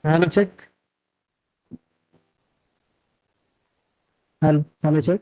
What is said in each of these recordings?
Hello, check. Hello, check.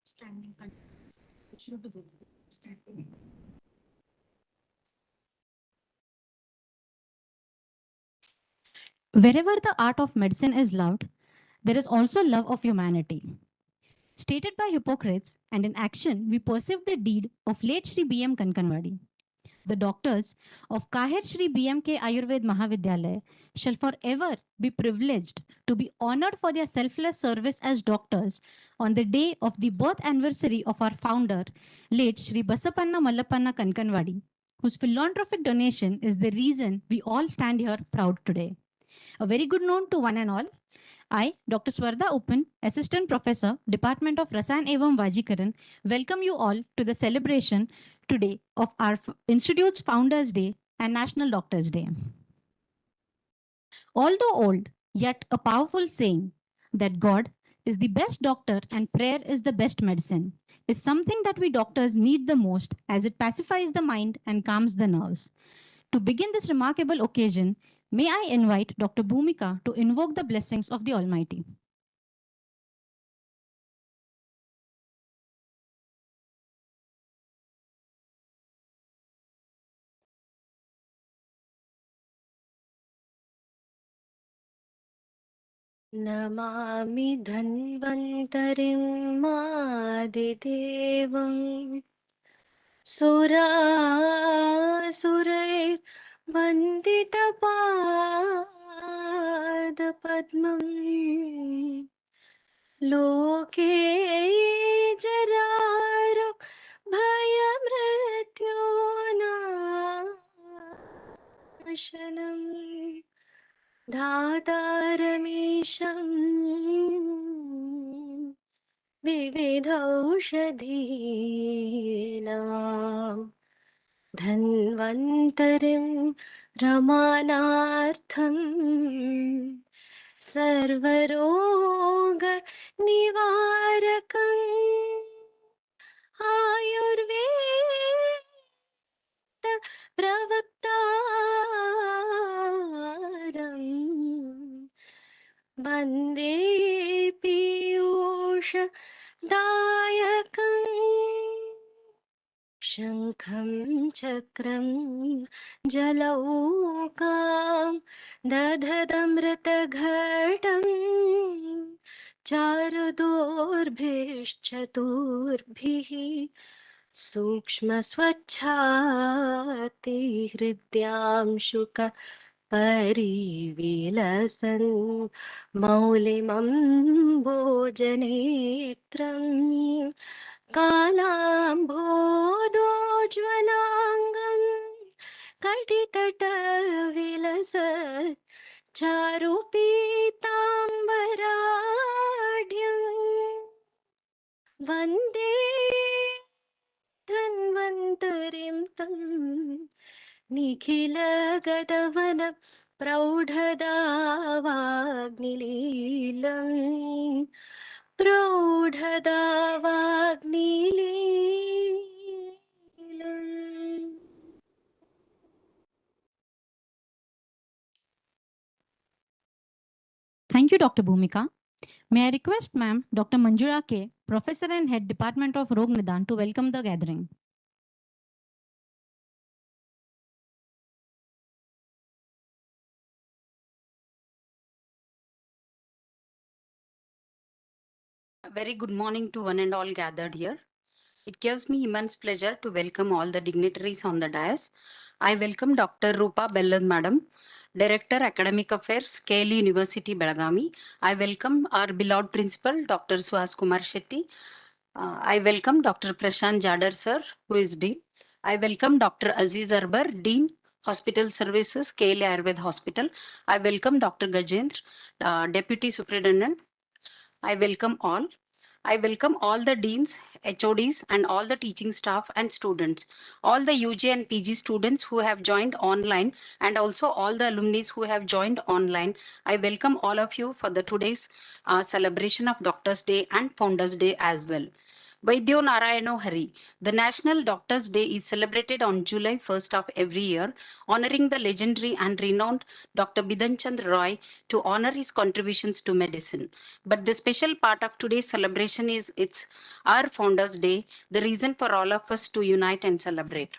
Standing. Wherever the art of medicine is loved, there is also love of humanity. Stated by Hippocrates, and in action, we perceive the deed of late Shri B.M. Kankanwadi. The doctors of Kahir Shri BMK Ayurved Mahavidyalaya shall forever be privileged to be honored for their selfless service as doctors on the day of the birth anniversary of our founder, late Shri Basapanna Mallapanna Kankanwadi, whose philanthropic donation is the reason we all stand here proud today. A very good noon to one and all. I, Dr. Swarda Upan, Assistant Professor, Department of Rasayan Evam Vajikaran, welcome you all to the celebration today of our Institute's Founders Day and National Doctors Day. Although old, yet a powerful saying that God is the best doctor and prayer is the best medicine is something that we doctors need the most as it pacifies the mind and calms the nerves. To begin this remarkable occasion, may I invite Dr. Bhumika to invoke the blessings of the Almighty. Namami धन्वन्तरिं मादिदेवं सुरासुरैर्वन्दितपादपद्मम् लोके जरारो भयमृत्योनाशनम् धातारमीशम् विविधौषधीनां धन्वन्तरिं रमणार्थं सर्वरोगनिवारकम् आयुर्वेद प्रवक्तारम् वन्दे पीयूषदायकम् शङ्खं चक्रं जलौकां दधदमृतघटं चारुदोर्भिश्चतुर्भिः सूक्ष्मस्वच्छातिहृद्यां शुक परिविलसन् मौलिमम्बोजनेत्रम् कालाम्भोदोज्ज्वलाङ्गं कटितटविलसत् चारुपीताम्बराढ्यम् वन्दे धन्वन्तरिं तं निखिलगतवन प्रौढदावाग्निलीलम् प्रौढदावाग्निलीलम्. Thank you, Dr. Bhumika. May I request ma'am, Dr. Manjula K, Professor and Head Department of Rog Nidan, to welcome the gathering. A very good morning to one and all gathered here. It gives me immense pleasure to welcome all the dignitaries on the dais. I welcome Dr. Rupa Bellad Madam, Director Academic Affairs, KL University, Belagavi. I welcome our beloved Principal, Dr. Suhas Kumar Shetty. I welcome Dr. Prashant Jadar Sir, who is Dean. I welcome Dr. Aziz Arbar, Dean, Hospital Services, KL Ayurved Hospital. I welcome Dr. Gajendra, Deputy Superintendent. I welcome all. I welcome all the deans, HODs, and all the teaching staff and students, all the UG and PG students who have joined online, and also all the alumni who have joined online. I welcome all of you for the today's celebration of Doctors' Day and Founders' Day as well. Vaidyo Narayano Hari. The National Doctors' Day is celebrated on July 1st of every year, honoring the legendary and renowned Dr. Bidanchand Roy to honor his contributions to medicine. But the special part of today's celebration is it's our Founders' Day, the reason for all of us to unite and celebrate.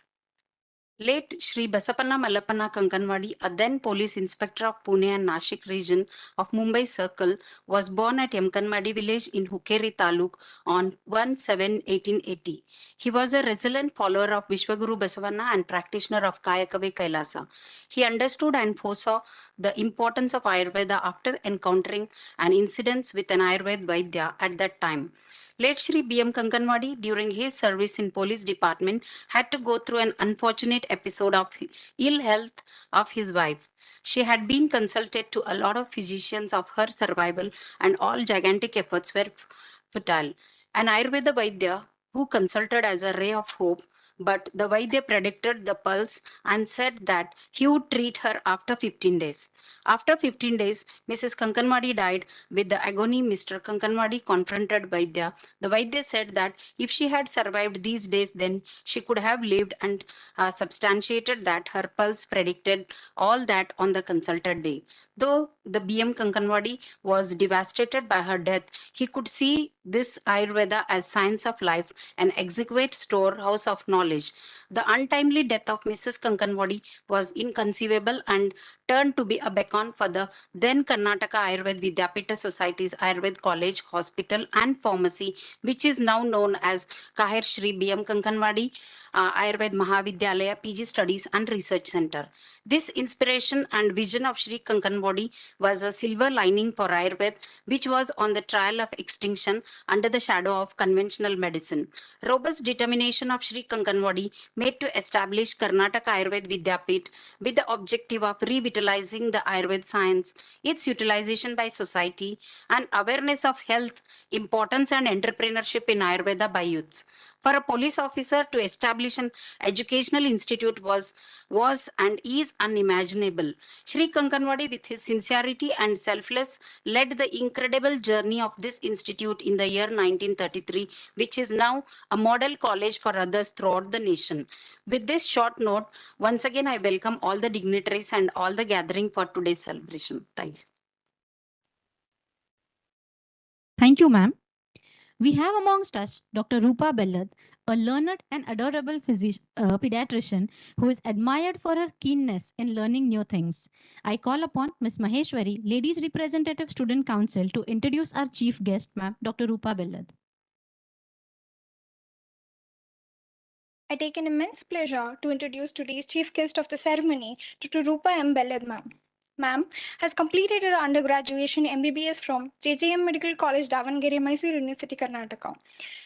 Late Shri Basapanna Malapanna Kankanwadi, a then police inspector of Pune and Nashik region of Mumbai Circle, was born at Yamkanwadi village in Hukeri Taluk on 1/7/1880. He was a resilient follower of Vishwaguru Basavanna and practitioner of Kayakave Kailasa. He understood and foresaw the importance of Ayurveda after encountering an incident with an Ayurveda Vaidya at that time. Late Shri B.M. Kankanwadi, during his service in police department, had to go through an unfortunate episode of ill health of his wife. She had been consulted to a lot of physicians of her survival, and all gigantic efforts were futile. An Ayurveda Vaidya, who consulted as a ray of hope, but the Vaidya predicted the pulse and said that he would treat her after 15 days. After 15 days, Mrs. Kankanwadi died. With the agony, Mr. Kankanwadi confronted Vaidya. The Vaidya said that if she had survived these days, then she could have lived, and substantiated that her pulse predicted all that on the consulted day. Though the B.M. Kankanwadi was devastated by her death, he could see this Ayurveda as science of life, an exquisite storehouse of knowledge. The untimely death of Mrs. Kankanwadi was inconceivable and turned to be a beacon for the then Karnataka Ayurveda Vidyapita Society's Ayurveda College, Hospital and Pharmacy, which is now known as Kahir Shri B.M. Kankanwadi Ayurveda Mahavidyalaya PG Studies and Research Center. This inspiration and vision of Shri Kankanwadi was a silver lining for Ayurveda, which was on the trial of extinction under the shadow of conventional medicine. Robust determination of Shri Kankanwadi made to establish Karnataka Ayurveda Vidyapit with the objective of revitalizing the Ayurveda science, its utilization by society, and awareness of health, importance, and entrepreneurship in Ayurveda by youths. For a police officer to establish an educational institute was and is unimaginable. Shri Kankanwadi, with his sincerity and selfless, led the incredible journey of this institute in the year 1933, which is now a model college for others throughout the nation. With this short note, once again I welcome all the dignitaries and all the gathering for today's celebration. Thank you. Thank you, ma'am. We have amongst us Dr. Rupa Bellad, a learned and adorable pediatrician who is admired for her keenness in learning new things. I call upon Ms. Maheshwari, Ladies Representative Student Council, to introduce our chief guest, ma'am, Dr. Rupa Bellad. I take an immense pleasure to introduce today's chief guest of the ceremony, Dr. Rupa M. Bellad, ma'am. Ma'am has completed her undergraduate MBBS from JJM Medical College, Davangere, Mysore University, Karnataka.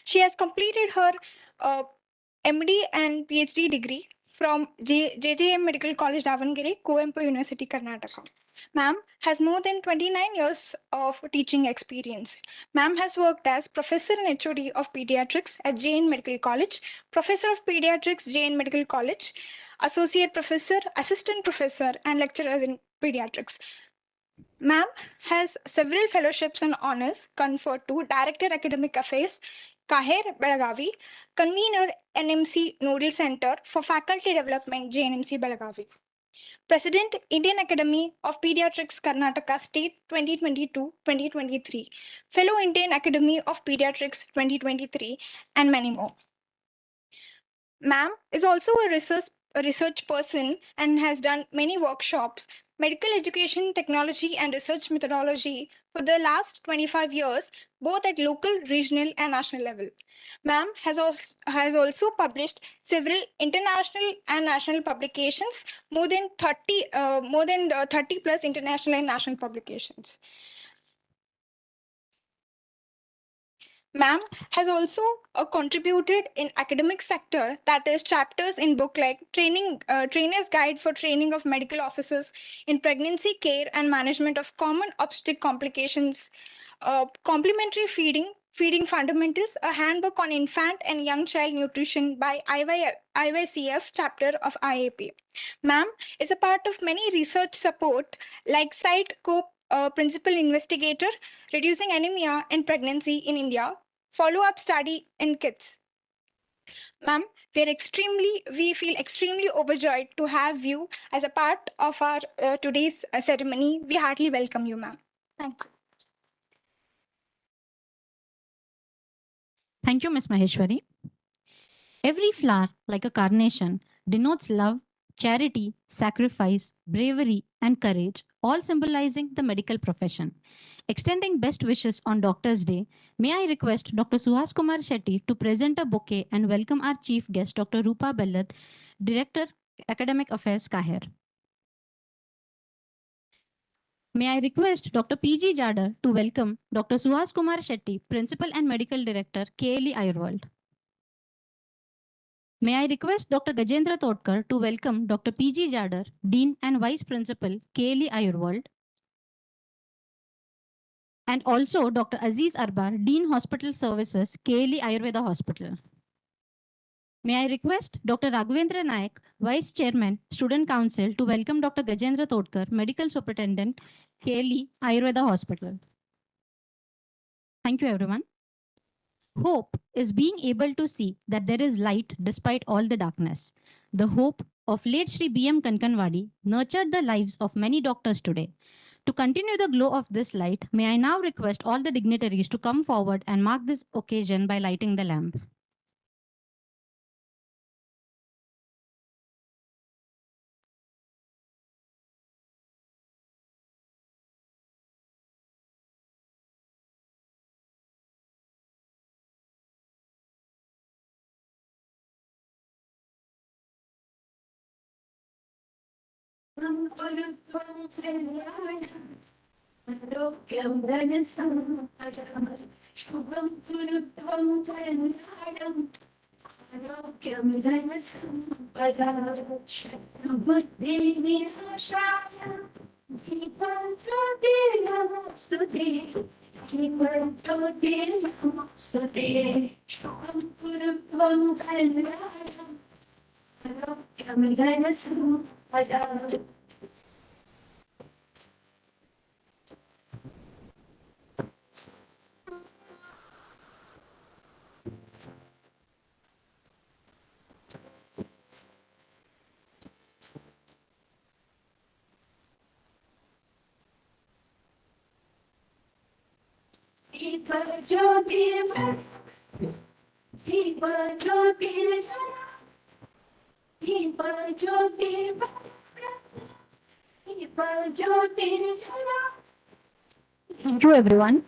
She has completed her MD and PhD degree from JJM Medical College, Davangere, Kuvempu University, Karnataka. Ma'am has more than 29 years of teaching experience. Ma'am has worked as Professor and HOD of Pediatrics at JN Medical College, Professor of Pediatrics, JN Medical College, Associate Professor, Assistant Professor, and Lecturers in Pediatrics. Ma'am has several fellowships and honors conferred to Director Academic Affairs, Kahir Belagavi, Convener NMC Nodal Center for Faculty Development, JNMC Belagavi. President, Indian Academy of Pediatrics, Karnataka State 2022-2023, Fellow Indian Academy of Pediatrics 2023, and many more. Ma'am is also a research person and has done many workshops, medical education, technology, and research methodology for the last 25 years, both at local, regional, and national level. Ma'am has also published several international and national publications, more than 30 plus international and national publications. Ma'am has also contributed in academic sector, that is chapters in book like Trainer's Guide for Training of Medical Officers in Pregnancy Care and Management of Common Obstetric Complications, Complementary Feeding Fundamentals, a handbook on infant and young child nutrition by IYCF chapter of IAP. Ma'am is a part of many research support like Site Co principal investigator, reducing anemia and pregnancy in India, follow-up study in kids. Ma'am, we feel extremely overjoyed to have you as a part of our today's ceremony. We heartily welcome you, ma'am. Thank you. Thank you, Ms. Maheshwari. Every flower, like a carnation, denotes love, charity, sacrifice, bravery, and courage, all symbolizing the medical profession. Extending best wishes on Doctor's Day, may I request Dr. Suhas Kumar Shetty to present a bouquet and welcome our chief guest, Dr. Rupa Bellad, Director, Academic Affairs, Kahir. May I request Dr. P.G. Jadar to welcome Dr. Suhas Kumar Shetty, Principal and Medical Director, KLE Ayurved. May I request Dr. Gajendra Todkar to welcome Dr. P.G. Jadar, Dean and Vice Principal, KLE Ayurved, and also Dr. Aziz Arbar, Dean Hospital Services, KLE Ayurveda Hospital. May I request Dr. Raghavendra Nayak, Vice Chairman, Student Council, to welcome Dr. Gajendra Todkar, Medical Superintendent, KLE Ayurveda Hospital. Thank you, everyone. Hope is being able to see that there is light despite all the darkness. The hope of late Shri B.M. Kankanwadi nurtured the lives of many doctors today. To continue the glow of this light, may I now request all the dignitaries to come forward and mark this occasion by lighting the lamp. Thank you, everyone.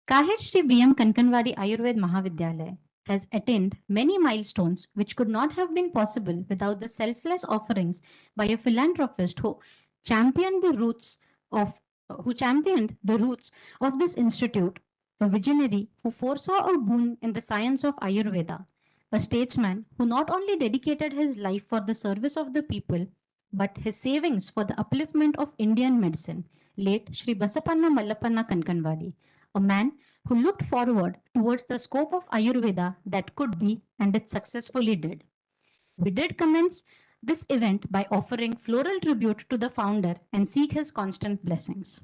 Kahir Shri B.M. Kankanwadi Ayurved Mahavidyalaya has attained many milestones which could not have been possible without the selfless offerings by a philanthropist championed the roots who championed the roots of this institute, a visionary who foresaw a boon in the science of Ayurveda, a statesman who not only dedicated his life for the service of the people, but his savings for the upliftment of Indian medicine, late Shri Basapanna Mallapanna Kankanwadi, a man who looked forward towards the scope of Ayurveda that could be, and it successfully did. We did commence this event by offering floral tribute to the founder and seek his constant blessings.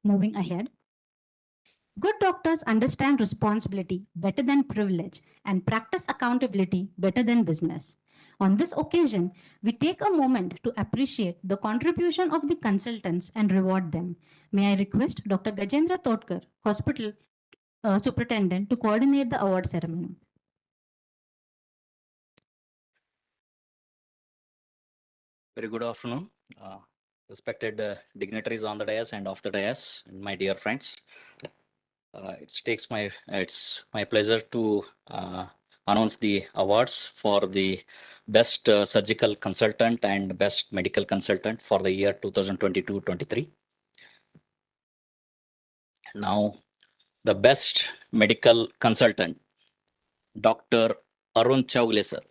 Moving ahead. Good doctors understand responsibility better than privilege and practice accountability better than business. On this occasion, we take a moment to appreciate the contribution of the consultants and reward them. May I request Dr. Gajendra Todkar, Hospital Superintendent, to coordinate the award ceremony. Very good afternoon, respected dignitaries on the dais and off the dais, and my dear friends. It's my pleasure to announce the awards for the best surgical consultant and best medical consultant for the year 2022-23. Now, the best medical consultant, Dr. Arun Chowgle sir.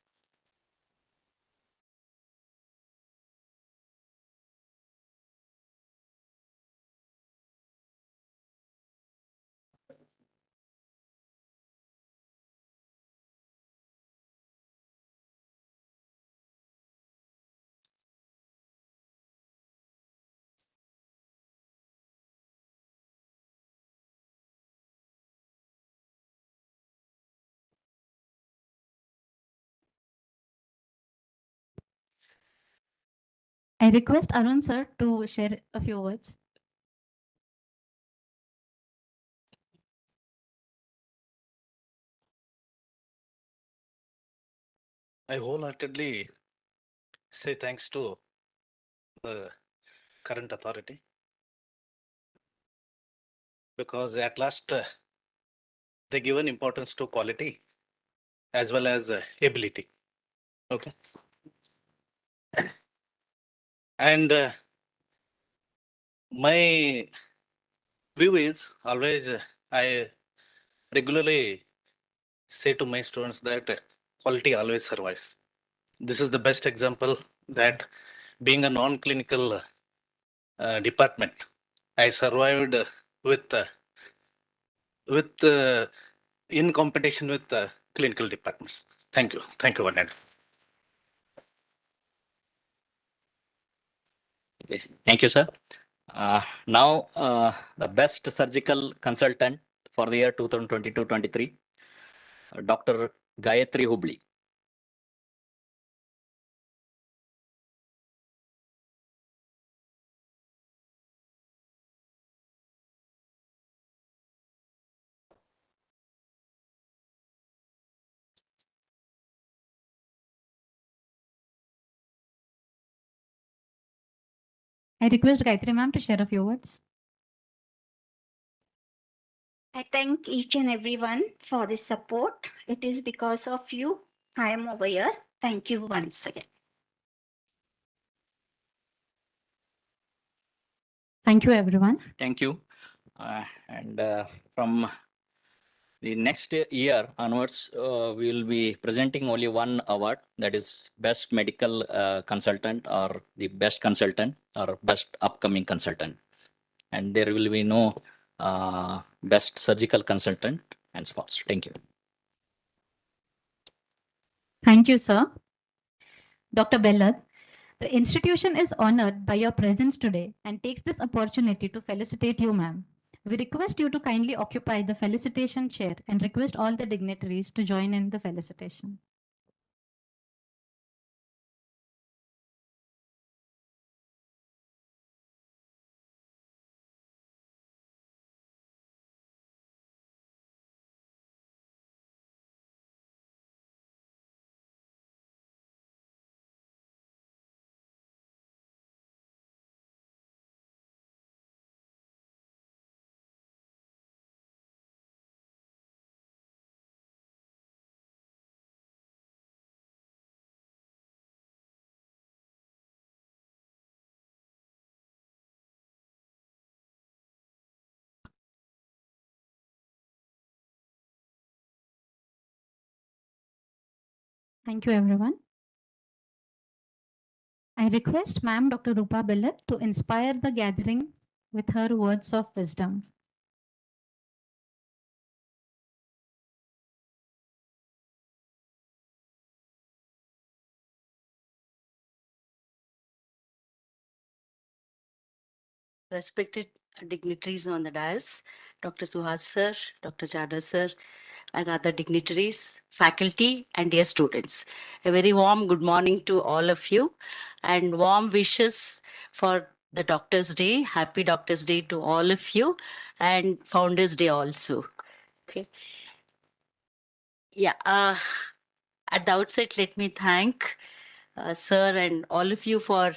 I request Arun sir to share a few words. I wholeheartedly say thanks to the current authority because at last they given importance to quality as well as ability. Okay. And my view is always I regularly say to my students that quality always survives. This is the best example that being a non-clinical department, I survived with in competition with clinical departments. Thank you. Thank you, Vanan. Okay. Thank you, sir. Now, the best surgical consultant for the year 2022-23, Dr. Gayatri Hubli. I request Gayatri ma'am to share a few words. I thank each and everyone for the support. It is because of you I am over here. Thank you once again. Thank you, everyone. Thank you. And from the next year onwards, we will be presenting only one award, that is Best Medical Consultant or the Best Consultant or Best Upcoming Consultant. And there will be no Best Surgical Consultant and spots. Thank you. Thank you, sir. Dr. Bellad, the institution is honored by your presence today and takes this opportunity to felicitate you, ma'am. We request you to kindly occupy the felicitation chair and request all the dignitaries to join in the felicitation. Thank you, everyone. I request Ma'am Dr. Rupa Bellad to inspire the gathering with her words of wisdom. Respected dignitaries on the dais, Dr. Suhas sir, Dr. Chadha sir, and other dignitaries, faculty, and dear students. A very warm good morning to all of you and warm wishes for the Doctor's Day. Happy Doctor's Day to all of you and Founders Day also. Okay. Yeah. At the outset, let me thank sir and all of you for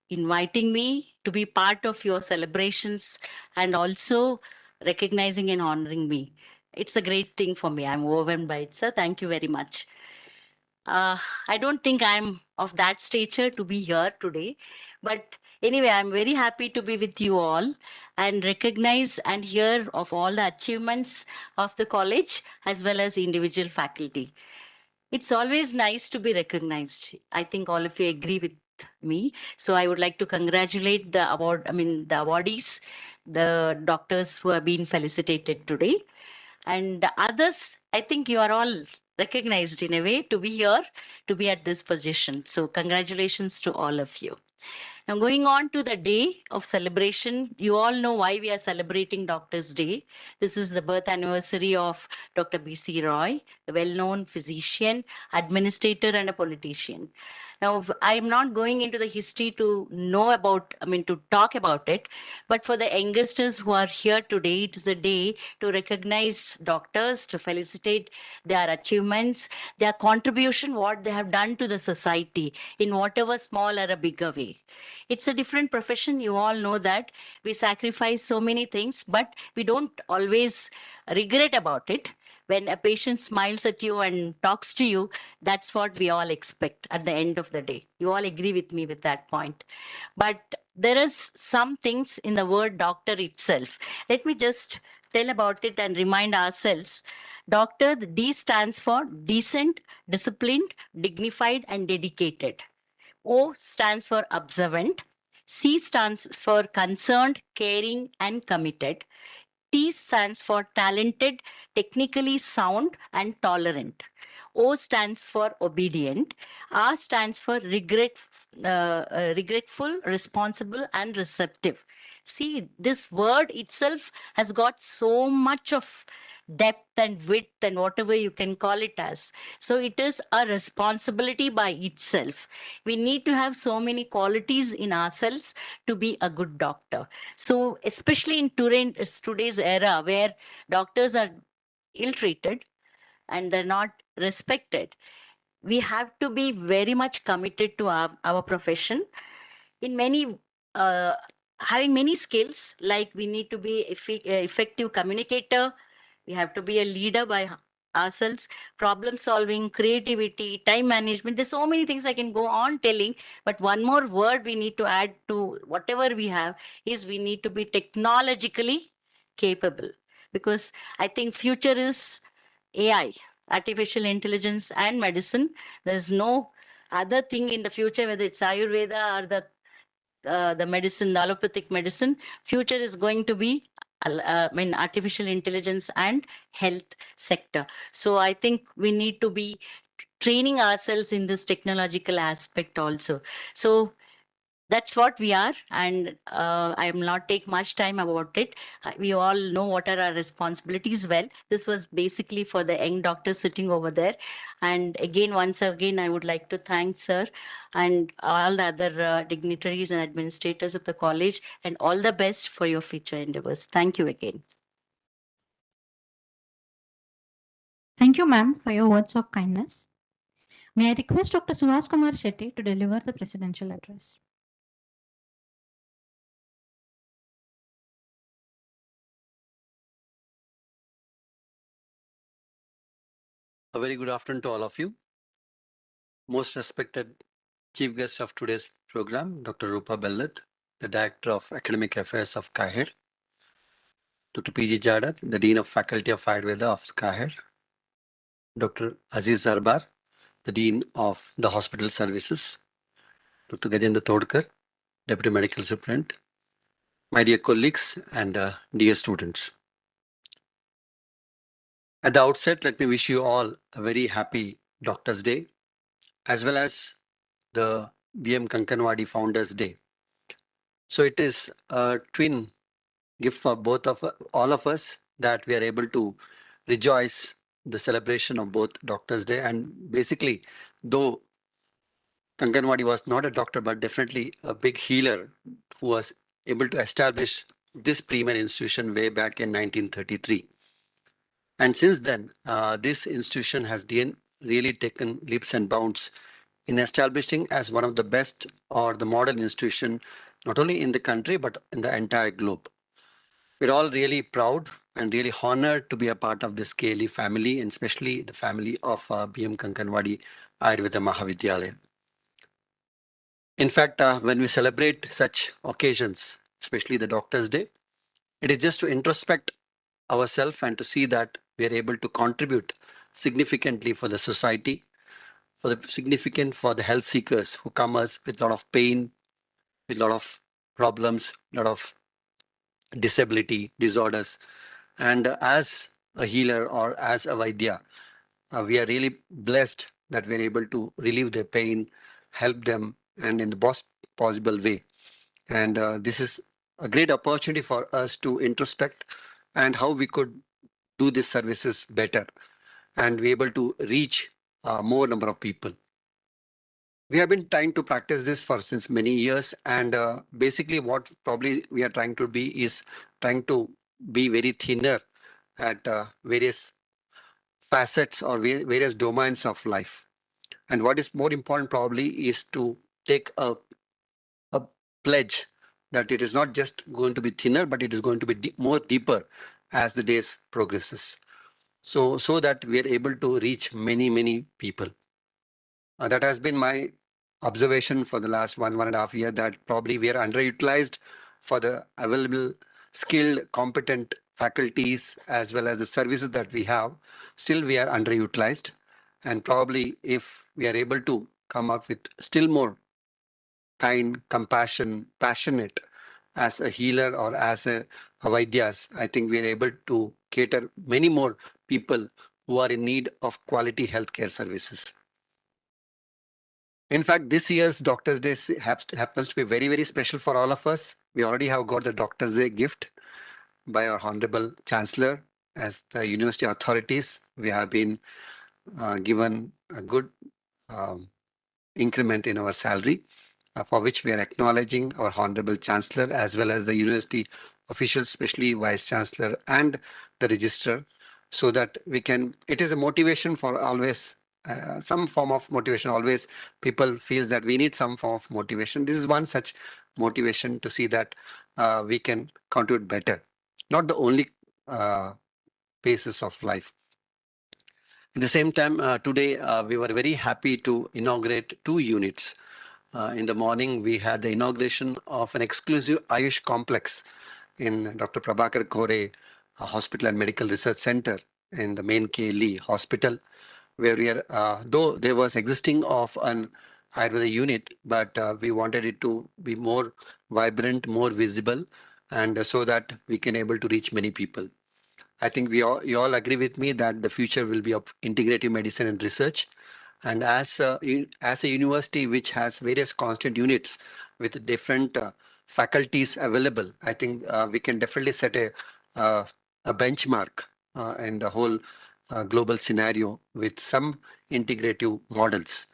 inviting me to be part of your celebrations and also recognizing and honoring me. It's a great thing for me. I'm overwhelmed by it, sir. Thank you very much. I don't think I'm of that stature to be here today, but anyway, I'm very happy to be with you all and recognize and hear of all the achievements of the college as well as individual faculty. It's always nice to be recognized. I think all of you agree with me. So I would like to congratulate the awardees, the doctors who have been felicitated today. And the others, I think you are all recognized in a way to be here, to be at this position. So congratulations to all of you. Now, going on to the day of celebration, you all know why we are celebrating Doctor's Day. This is the birth anniversary of Dr. B.C. Roy, a well known physician, administrator, and a politician. Now, I'm not going into the history to know about, to talk about it, but for the youngsters who are here today, it is a day to recognize doctors, to felicitate their achievements, their contribution, what they have done to the society in whatever small or a bigger way. It's a different profession. You all know that we sacrifice so many things, but we don't always regret about it. When a patient smiles at you and talks to you, that's what we all expect at the end of the day. You all agree with me with that point. But there is some things in the word doctor itself. Let me just tell about it and remind ourselves. Doctor, the D stands for decent, disciplined, dignified, and dedicated. O stands for observant. C stands for concerned, caring, and committed. T stands for talented, technically sound, and tolerant. O stands for obedient. R stands for regretful, responsible, and receptive. See, this word itself has got so much of depth and width and whatever you can call it as. So it is a responsibility by itself. We need to have so many qualities in ourselves to be a good doctor. So especially in today's era where doctors are ill treated and they're not respected, we have to be very much committed to our profession in many having many skills, like we need to be effective communicator, we have to be a leader by ourselves, problem solving, creativity, time management. There's so many things I can go on telling, but one more word we need to add to whatever we have is we need to be technologically capable, because I think future is AI, artificial intelligence, and medicine. There's no other thing in the future, whether it's Ayurveda or the medicine, the allopathic medicine. Future is going to be, artificial intelligence and health sector. So I think we need to be training ourselves in this technological aspect also. So that's what we are, and I will not take much time about it. We all know what are our responsibilities well. This was basically for the young doctors sitting over there. And again, once again, I would like to thank sir and all the other dignitaries and administrators of the college, and all the best for your future endeavors. Thank you again. Thank you, ma'am, for your words of kindness. May I request Dr. Suhas Kumar Shetty to deliver the presidential address? A very good afternoon to all of you. Most respected chief guest of today's program, Dr. Rupa Bellat, the Director of Academic Affairs of CAHIR, Dr. P.G. Jadat, the Dean of Faculty of Ayurveda of CAHIR, Dr. Aziz Zarbar, the Dean of the Hospital Services, Dr. Gajendra Todkar, Deputy Medical Superintendent, my dear colleagues and dear students. At the outset, let me wish you all a very happy Doctor's Day, as well as the BM Kankanwadi Founders Day. So it is a twin gift for both of all of us that we are able to rejoice the celebration of both Doctors' Day. And basically, though Kankanwadi was not a doctor, but definitely a big healer who was able to establish this premier institution way back in 1933. And since then, this institution has really taken leaps and bounds in establishing as one of the best or the model institution, not only in the country, but in the entire globe. We're all really proud and really honored to be a part of this KLE family, and especially the family of BM Kankanwadi Ayurveda Mahavidyalaya. In fact, when we celebrate such occasions, especially the Doctor's Day, it is just to introspect ourselves and to see that we are able to contribute significantly for the society, for the health seekers who come us with a lot of pain, with a lot of problems, a lot of disability disorders. And as a healer or as a Vaidya, we are really blessed that we're able to relieve their pain, help them, and in the best possible way. And this is a great opportunity for us to introspect and how we could do these services better and be able to reach more number of people. We have been trying to practice this for since many years, and basically what probably we are trying to be is trying to be very thinner at various facets or various domains of life. And what is more important probably is to take a pledge that it is not just going to be thinner, but it is going to be more deeper as the days progresses. So that we are able to reach many people. That has been my observation for the last 1.5 year, that probably we are underutilized for the available skilled, competent faculties as well as the services that we have. Still, we are underutilized. And probably if we are able to come up with still more kind, compassion, passionate as a healer or as a Vaidyas, I think we are able to cater many more people who are in need of quality healthcare services. In fact, this year's Doctors' Day happens to be very special for all of us. We already have got the Doctors' Day gift by our Honorable Chancellor. As the university authorities, we have been given a good increment in our salary, for which we are acknowledging our Honorable Chancellor as well as the university officials, especially Vice Chancellor and the Registrar, so that we can, it is a motivation for always, some form of motivation. Always people feels that we need some form of motivation. This is one such motivation to see that we can contribute better, not the only basis of life. At the same time, today we were very happy to inaugurate 2 units. In the morning, we had the inauguration of an exclusive Ayush complex in Dr. Prabhakar Kore Hospital and Medical Research Center in the main KLE hospital, where we are, though there was existing of an Ayurveda unit, but we wanted it to be more vibrant, more visible, and so that we can able to reach many people. I think you all agree with me that the future will be of integrative medicine and research. And as a university which has various constant units with different faculties available, I think we can definitely set a benchmark in the whole global scenario with some integrative models.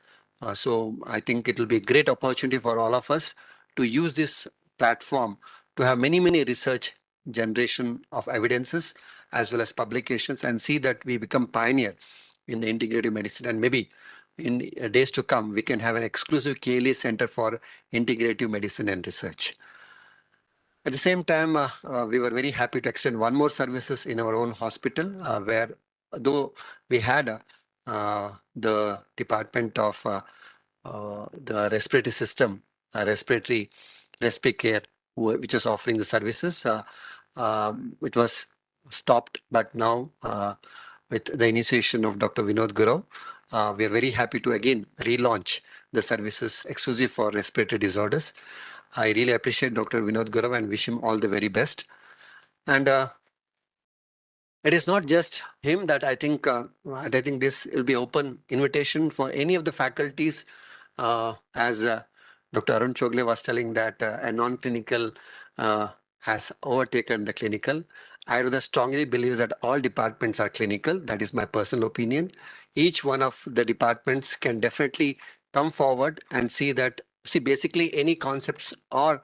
So I think it will be a great opportunity for all of us to use this platform to have many research generation of evidences as well as publications, and see that we become pioneer in the integrative medicine. And maybe in days to come, we can have an exclusive KLE Center for Integrative Medicine and Research. At the same time, we were very happy to extend one more services in our own hospital, where though we had the Department of the Respiratory System, Respiratory Care, which is offering the services, it was stopped. But now, with the initiation of Dr. Vinod Gurov, we are very happy to again relaunch the services exclusive for respiratory disorders. I really appreciate Dr. Vinod Gurov and wish him all the very best. And it is not just him that I think this will be open invitation for any of the faculties, as Dr. Arun Chogle was telling that a non-clinical has overtaken the clinical. Ayurveda strongly believes that all departments are clinical. That is my personal opinion. Each one of the departments can definitely come forward and see that, basically any concepts or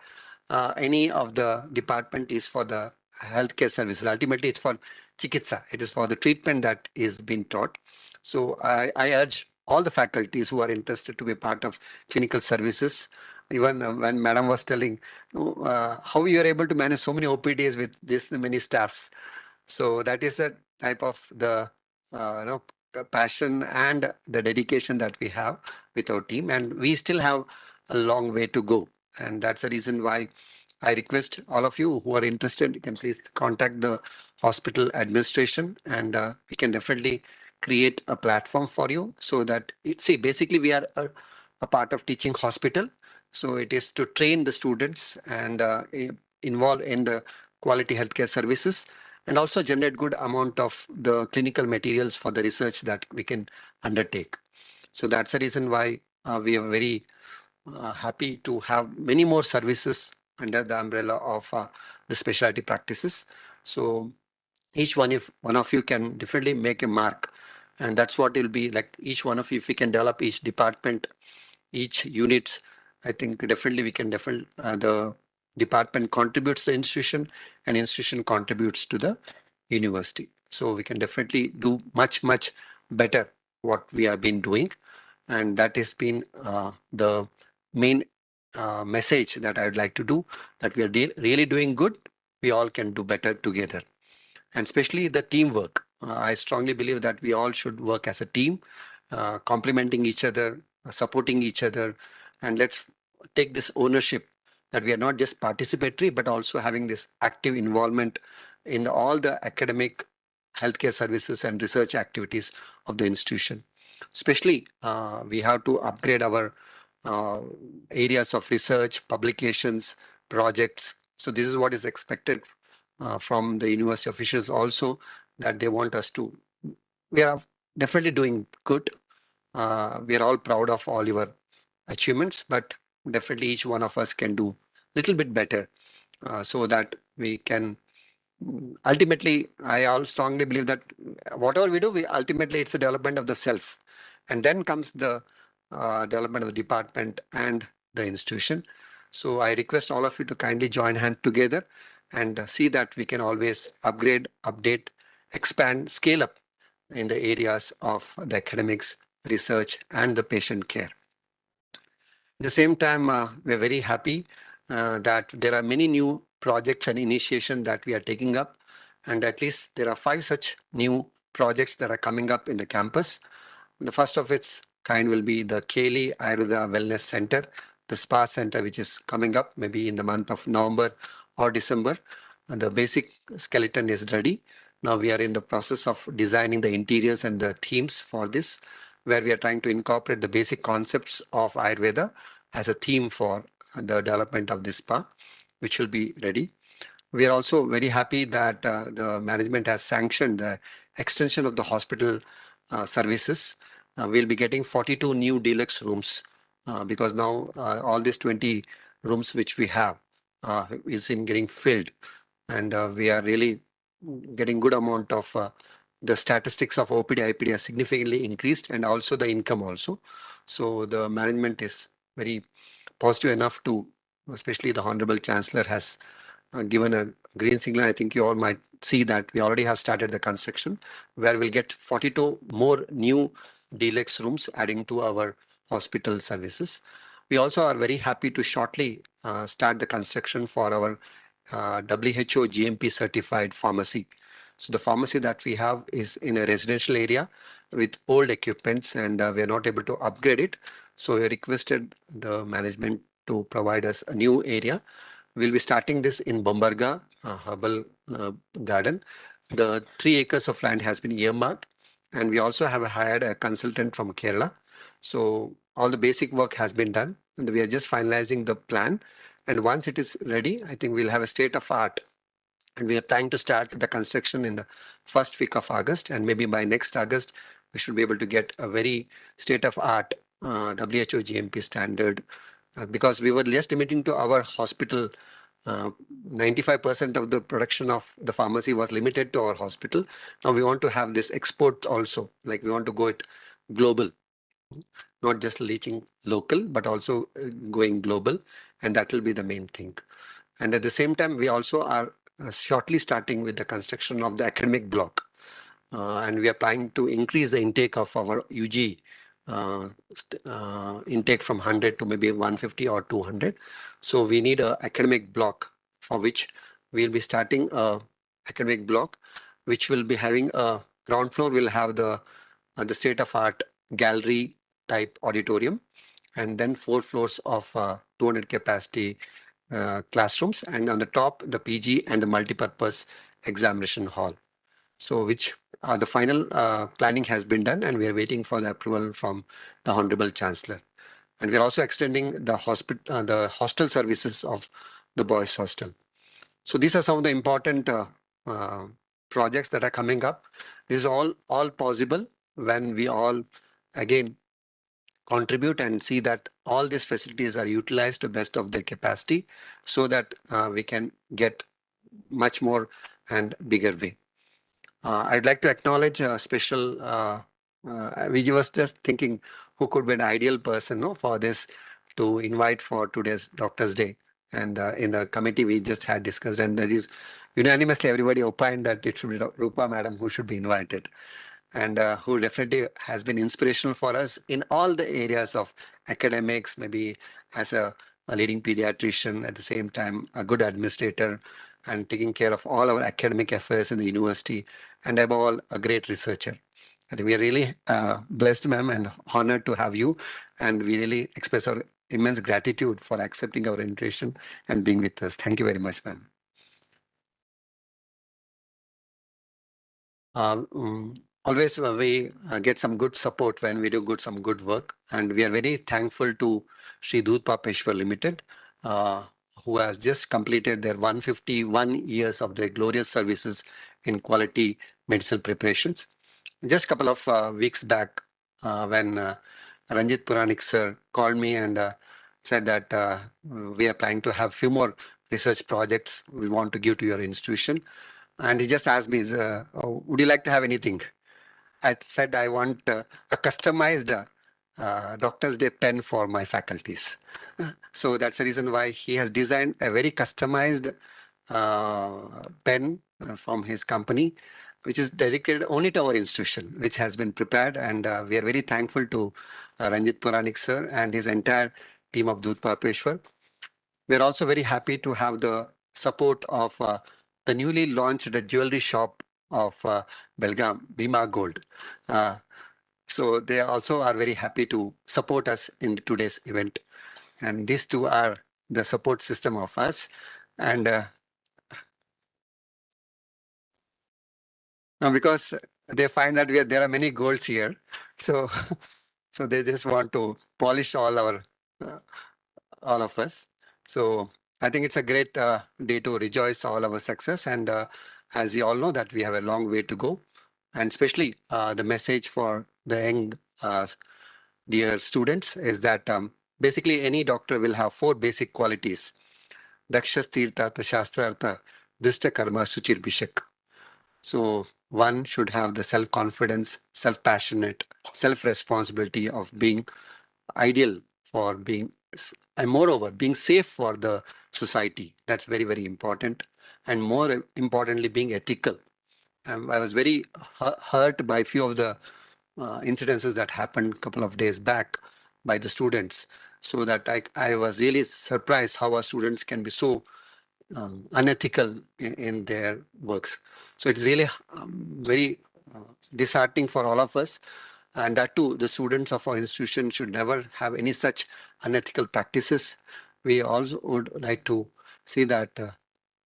any of the department is for the healthcare services. Ultimately, it's for chikitsa. It is for the treatment that is being taught. So I urge all the faculties who are interested to be part of clinical services. Even when Madam was telling how you are able to manage so many OPDs with this many staffs. So that is the type of the passion and the dedication that we have with our team, and we still have a long way to go. And that's the reason why I request all of you who are interested, you can please contact the hospital administration, and we can definitely create a platform for you, so that basically we are a part of teaching hospital. So it is to train the students and involve in the quality healthcare services, and also generate good amount of the clinical materials for the research that we can undertake. So that's the reason why we are very happy to have many more services under the umbrella of the specialty practices. So each one of you can definitely make a mark, and that's what it will be like. Each one of you, if we can develop each department each units, I think definitely we can the department contributes to the institution and institution contributes to the university. So we can definitely do much better what we have been doing. And that has been the main message that I would like to do, that we are really doing good. We all can do better together. And especially the teamwork. I strongly believe that we all should work as a team, complementing each other, supporting each other, and let's take this ownership that we are not just participatory, but also having this active involvement in all the academic, healthcare services and research activities of the institution. Especially, we have to upgrade our uh, areas of research, publications, projects. So this is what is expected from the university officials also, that they want us to. We are definitely doing good. We are all proud of all your achievements, but definitely each one of us can do a little bit better so that we can. Ultimately, I all strongly believe that whatever we do, we ultimately it's a development of the self, and then comes the development of the department and the institution. So I request all of you to kindly join hands together and see that we can always upgrade, update, expand, scale up in the areas of the academics, research, and the patient care. At the same time, we're very happy that there are many new projects and initiation that we are taking up. And at least there are 5 such new projects that are coming up in the campus. The first of its kind will be the Keli Ayurveda Wellness Center, the spa center, which is coming up maybe in the month of November or December. And the basic skeleton is ready. Now we are in the process of designing the interiors and the themes for this, where we are trying to incorporate the basic concepts of Ayurveda as a theme for the development of this spa, which will be ready. We are also very happy that the management has sanctioned the extension of the hospital services. We'll be getting 42 new deluxe rooms because now all these 20 rooms which we have is in getting filled, and we are really getting good amount of the statistics of OPD, IPD has significantly increased, and also the income also. So the management is very positive enough to, especially the Honorable Chancellor has given a green signal. I think you all might see that we already have started the construction, where we'll get 42 more new deluxe rooms adding to our hospital services. We also are very happy to shortly start the construction for our WHO GMP certified pharmacy. So the pharmacy that we have is in a residential area with old equipments, and we are not able to upgrade it. So we requested the management to provide us a new area. We'll be starting this in Bombarga Herbal Garden. The 3 acres of land has been earmarked, and we also have hired a consultant from Kerala. So all the basic work has been done, and we are just finalizing the plan. And once it is ready, I think we'll have a state of art. And we are trying to start the construction in the first week of August, and maybe by next August, we should be able to get a very state of art WHO GMP standard, because we were just limiting to our hospital. 95% of the production of the pharmacy was limited to our hospital. Now we want to have this export also, like we want to go it global, not just reaching local, but also going global, and that will be the main thing. And at the same time, we also are shortly starting with the construction of the academic block. And we are planning to increase the intake of our UG intake from 100 to maybe 150 or 200. So we need a academic block, for which we'll be starting a academic block, which will be having a ground floor will have the state of art gallery type auditorium, and then 4 floors of 200 capacity classrooms, and on the top the PG and the multipurpose examination hall. So which the final planning has been done, and we are waiting for the approval from the Honorable Chancellor. And we are also extending the hostel services of the boys hostel. So these are some of the important projects that are coming up. This is all possible when we all again contribute and see that all these facilities are utilized to best of their capacity, so that we can get much more and bigger way. I'd like to acknowledge a special, we was just thinking who could be an ideal person, no, for this to invite for today's Doctor's Day. And in the committee, we just had discussed, and that is unanimously everybody opined that it should be Rupa Madam who should be invited, and who definitely has been inspirational for us in all the areas of academics, maybe as a leading pediatrician, at the same time, a good administrator, and taking care of all our academic affairs in the university, and above all, a great researcher. I think we are really blessed, ma'am, and honored to have you. And we really express our immense gratitude for accepting our invitation and being with us. Thank you very much, ma'am. Always we get some good support when we do some good work, and we are very thankful to Sri Dhoot Papeshwar Limited, who has just completed their 151 years of their glorious services in quality medicinal preparations. Just a couple of weeks back, when Ranjit Puranik sir called me and said that we are planning to have few more research projects we want to give to your institution. And he just asked me, would you like to have anything? I said, I want a customized Doctor's Day pen for my faculties. So that's the reason why he has designed a very customized pen from his company, which is dedicated only to our institution, which has been prepared. And we are very thankful to Ranjit Puranik sir and his entire team of Dhoot Papeshwar. We are also very happy to have the support of the newly launched jewelry shop of Belgaum, Bima Gold. So they also are very happy to support us in today's event. And these two are the support system of us. And now because they find that there are many golds here, so so they just want to polish all of us. So I think it's a great day to rejoice all our success. And as you all know that we have a long way to go, and especially the message for the young dear students is that basically any doctor will have 4 basic qualities: Dakshas Tirtha Shastrartha Dishta Karma Suchir Bishak. So one should have the self-confidence, self-passionate, self-responsibility of being ideal for being, and moreover, being safe for the society. That's very, very important. And more importantly, being ethical. I was very hurt by a few of the incidences that happened a couple of days back by the students. So that I was really surprised how our students can be so unethical in their works. So it's really very disheartening for all of us. And that too, the students of our institution should never have any such unethical practices. We also would like to see that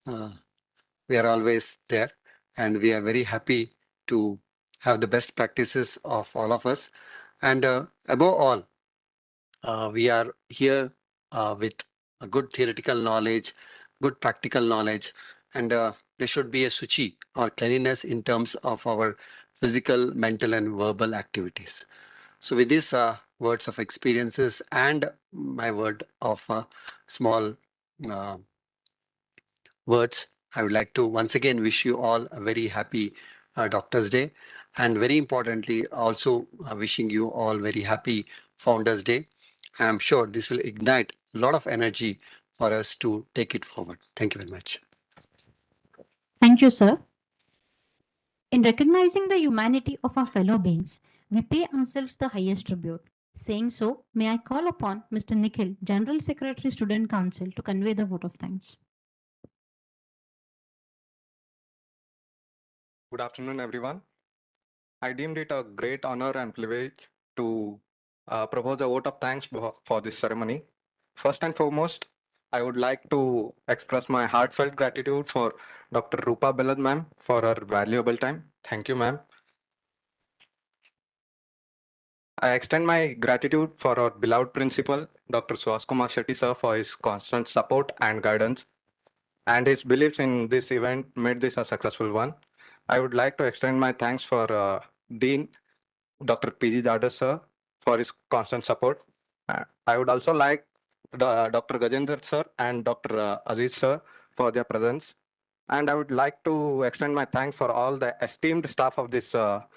we are always there, and we are very happy to have the best practices of all of us. And above all, we are here with a good theoretical knowledge, good practical knowledge, and there should be a suchi or cleanliness in terms of our physical, mental, and verbal activities. So with these words of experiences and my word of small words, I would like to once again wish you all a very happy Doctor's Day, and very importantly, also wishing you all very happy Founders Day. I'm sure this will ignite a lot of energy for us to take it forward. Thank you very much. Thank you, sir. In recognizing the humanity of our fellow beings, we pay ourselves the highest tribute. Saying so, may I call upon Mr. Nikhil, General Secretary, Student Council, to convey the vote of thanks. Good afternoon, everyone. I deemed it a great honor and privilege to propose a vote of thanks for this ceremony. First and foremost, I would like to express my heartfelt gratitude for Dr. Rupa Belad ma'am for her valuable time. Thank you, ma'am. I extend my gratitude for our beloved principal, Dr. Suhas Kumar Shetty sir, for his constant support and guidance, and his beliefs in this event made this a successful one. I would like to extend my thanks for Dean Dr. P.G. Dada sir for his constant support. I would also like Dr. Gajendra sir and Dr. Aziz sir for their presence. And I would like to extend my thanks for all the esteemed staff of this KLE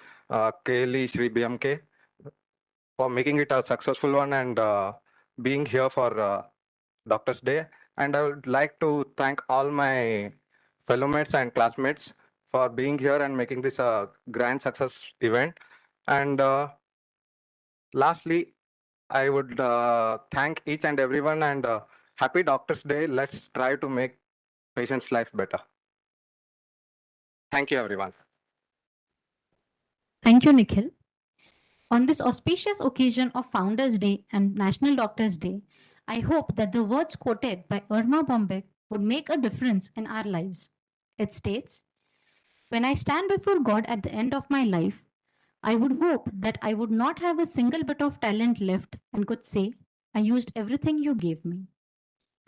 Shri BMK. for making it a successful one and being here for Doctor's Day. And I would like to thank all my fellow mates and classmates for being here and making this a grand success event. And lastly, I would thank each and everyone and happy Doctor's Day. Let's try to make patients' life better. Thank you, everyone. Thank you, Nikhil. On this auspicious occasion of Founders Day and National Doctors Day, I hope that the words quoted by Irma Bombek would make a difference in our lives. It states, "When I stand before God at the end of my life, I would hope that I would not have a single bit of talent left and could say, I used everything you gave me."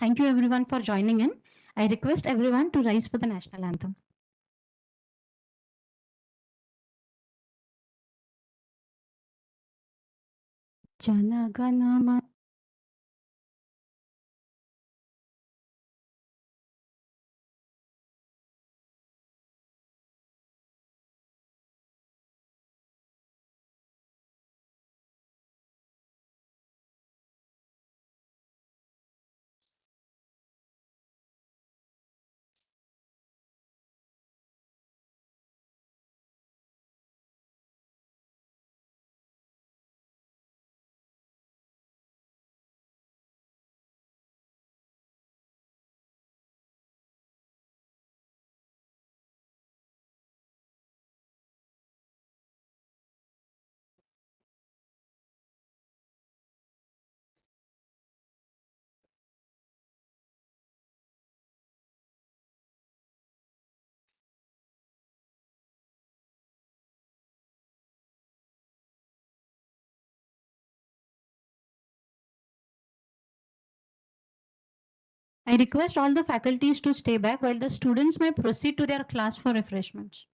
Thank you everyone for joining in. I request everyone to rise for the national anthem. Jana Gana Ma- I request all the faculties to stay back while the students may proceed to their class for refreshments.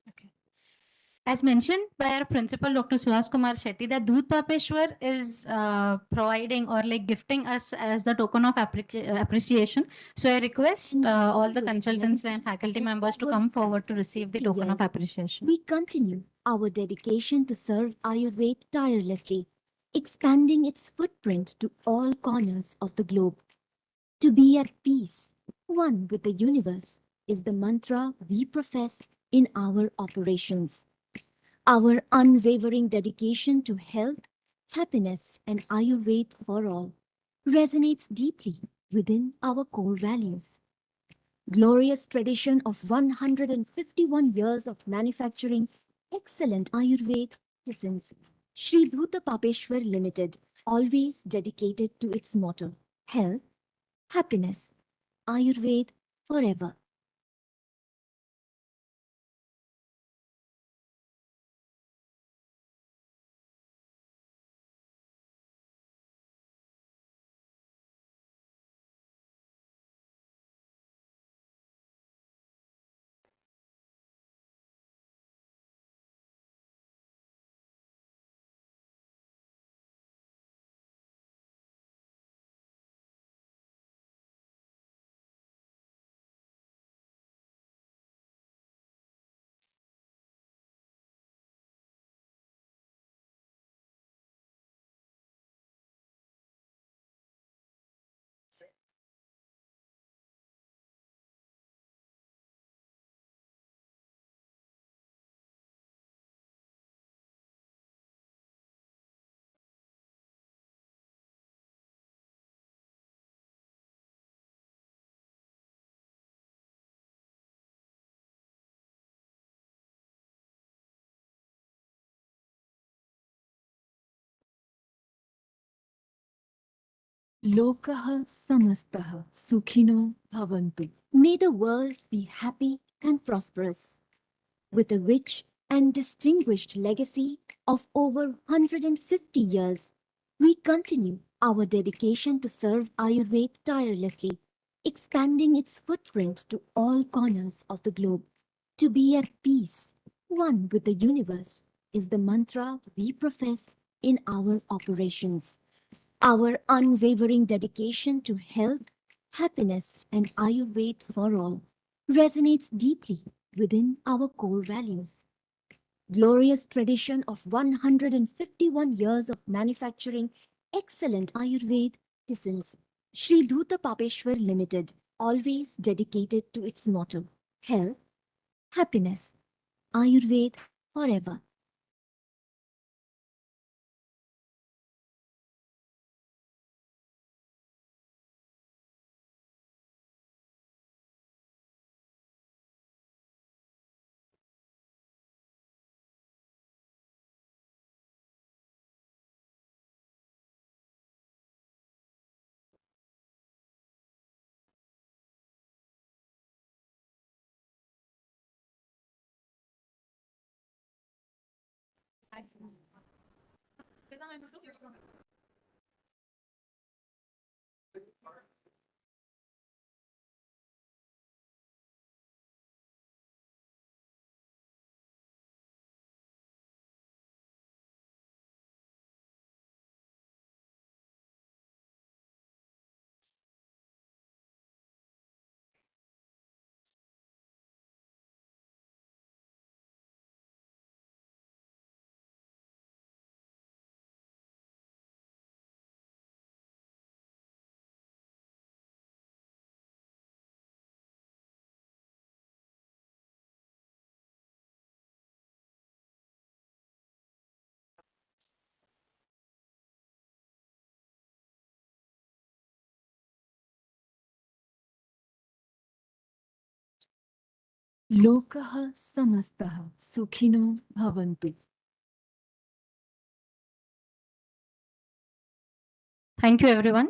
Okay. As mentioned by our principal, Dr. Suhas Kumar Shetty, that Dhoot Papeshwar is providing or like gifting us as the token of appreciation. So I request all the consultants and faculty members to come forward to receive the token of Yes. appreciation. We continue our dedication to serve Ayurveda tirelessly, expanding its footprint to all corners of the globe. To be at peace, one with the universe, is the mantra we profess in our operations. Our unwavering dedication to health, happiness, and Ayurveda for all resonates deeply within our core values. Glorious tradition of 151 years of manufacturing excellent Ayurveda medicines. Sri Dhuta Papeshwar Limited, always dedicated to its motto, health, happiness, Ayurveda forever. Lokaha samastaha sukhino bhavantu. May the world be happy and prosperous. With a rich and distinguished legacy of over 150 years, we continue our dedication to serve Ayurveda tirelessly, expanding its footprint to all corners of the globe. To be at peace, one with the universe, is the mantra we profess in our operations. Our unwavering dedication to health, happiness, and Ayurveda for all resonates deeply within our core values. Glorious tradition of 151 years of manufacturing excellent Ayurveda medicines. Sri Dhuta Papeshwar Limited, always dedicated to its motto, health, happiness, Ayurveda forever. Lokaha samastaha sukhino bhavantu. Thank you, everyone.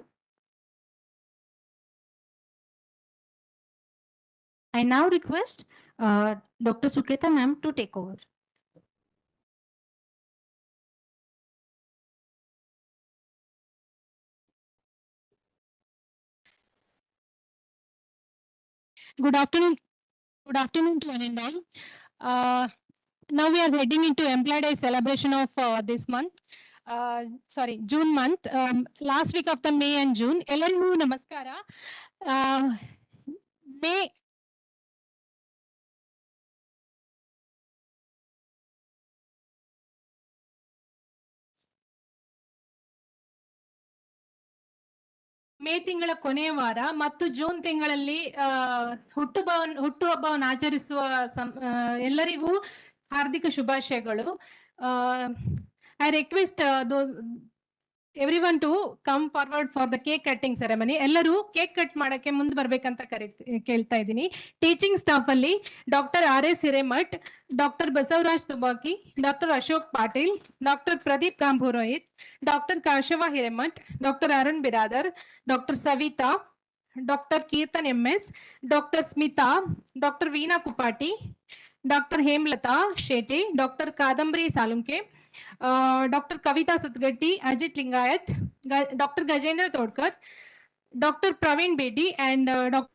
I now request Dr. Suketa ma'am to take over. Good afternoon. Good afternoon to one and all. Now we are heading into Employee Day celebration of this month. June month. Last week of the May and June. Ellarigu namaskara. May May ತಿಂಗಳ ಕೊನೆಯ ವಾರ ಮತ್ತು June ತಿಂಗಳಲ್ಲಿ ಹುಟ್ಟುಹಬ್ಬವನ್ನು ಆಚರಿಸುವ ಎಲ್ಲರಿಗೂ ಹಾರ್ದಿಕ ಶುಭಾಶಯಗಳು. I request everyone to come forward for the cake cutting ceremony. ಎಲ್ಲರೂ ಕೇಕ್ ಕಟ್ ಮಾಡಕ್ಕೆ ಮುಂದೆ ಬರ್ಬೇಕಂತ ಕೇಳ್ತಾ ಇದ್ದೀನಿ. ಟೀಚಿಂಗ್ ಸ್ಟಾಫ್ ಅಲ್ಲಿ doctor RS Hiremath, doctor Basavaraj Tubaki, doctor Ashok Patil, doctor Pradeep Gambhurohit, doctor Kashava Hiremath, doctor Arun Biradar, doctor Savita, doctor Keerthan MS, doctor Smita, doctor Veena Kupati, doctor Hemalatha Shetty, doctor Kadambari Salunke, Dr. Kavita Sutgatti, Ajit Lingayat, Dr. Gajendra Todkar, Dr. Praveen Bedi, and Dr.